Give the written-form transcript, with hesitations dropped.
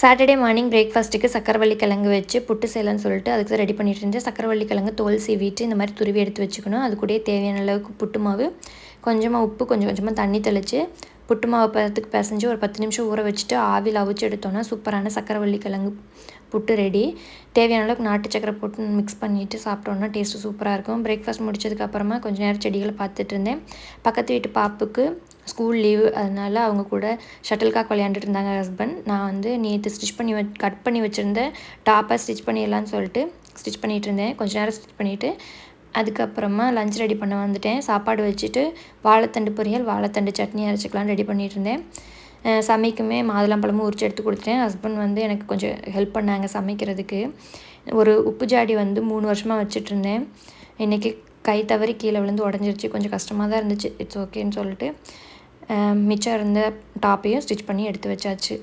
Saturday morning பிரேக்ஃபாஸ்ட்டுக்கு சக்கரவள்ளி கிழங்கு வச்சு புட்டு செய்யலான்னு சொல்லிட்டு அதுக்கு தான் ரெடி பண்ணிட்டு இருந்தேன். சக்கரவள்ளி கிழங்கு தோல் சீவிட்டு இந்த மாதிரி துருவி எடுத்து வச்சுக்கணும். அது கூடயே தேவையான அளவுக்கு புட்டு மாவு, கொஞ்சமாக உப்பு, கொஞ்சம் கொஞ்சமாக தண்ணி தெளித்து புட்டு மாவு பதத்துக்கு பிசைஞ்சு ஒரு 10 நிமிஷம் ஊற வச்சுட்டு ஆவியில் அவிச்சு எடுத்தோன்னா சூப்பரான சக்கரவள்ளி கிழங்கு புட்டு ரெடி. தேவையான அளவுக்கு நாட்டு சக்கரை போட்டு மிக்ஸ் பண்ணிவிட்டு சாப்பிட்டோன்னா டேஸ்ட்டு சூப்பராக இருக்கும். பிரேக்ஃபாஸ்ட் முடிச்சதுக்கப்புறமா கொஞ்சம் நேரம் செடிகளை பார்த்துட்டு இருந்தேன். பக்கத்து வீட்டு பாப்புக்கு ஸ்கூல் லீவு, அதனால அவங்க கூட ஷட்டில்காக் விளையாண்டுட்டு இருந்தாங்க ஹஸ்பண்ட். நான் வந்து நேற்று கட் பண்ணி வச்சுருந்த டாப்பை ஸ்டிச் பண்ணிடலான்னு சொல்லிட்டு ஸ்டிச் பண்ணிகிட்டு இருந்தேன். கொஞ்சம் நேரம் ஸ்டிச் பண்ணிவிட்டு அதுக்கப்புறமா லஞ்ச் ரெடி பண்ண வந்துட்டேன். சாப்பாடு வச்சுட்டு வாழைத்தண்டு பொரியல், வாழைத்தண்டு சட்னி அரைச்சிக்கலான்னு ரெடி பண்ணிகிட்டு இருந்தேன். சமைக்குமே மாதுளம்பழமும் உரிச்சு எடுத்து கொடுத்துட்டேன். ஹஸ்பண்ட் வந்து எனக்கு கொஞ்சம் ஹெல்ப் பண்ணாங்க சமைக்கிறதுக்கு. ஒரு உப்பு ஜாடி வந்து 3 வருஷமாக வச்சுட்ருந்தேன். இன்றைக்கி கை தவறி கீழே விழுந்து உடஞ்சிருச்சு. கொஞ்சம் கஷ்டமாக தான் இருந்துச்சு. இட்ஸ் ஓகேன்னு சொல்லிட்டு மிச்சம் இருந்த டாப்பையும் ஸ்டிச் பண்ணி எடுத்து வச்சாச்சு.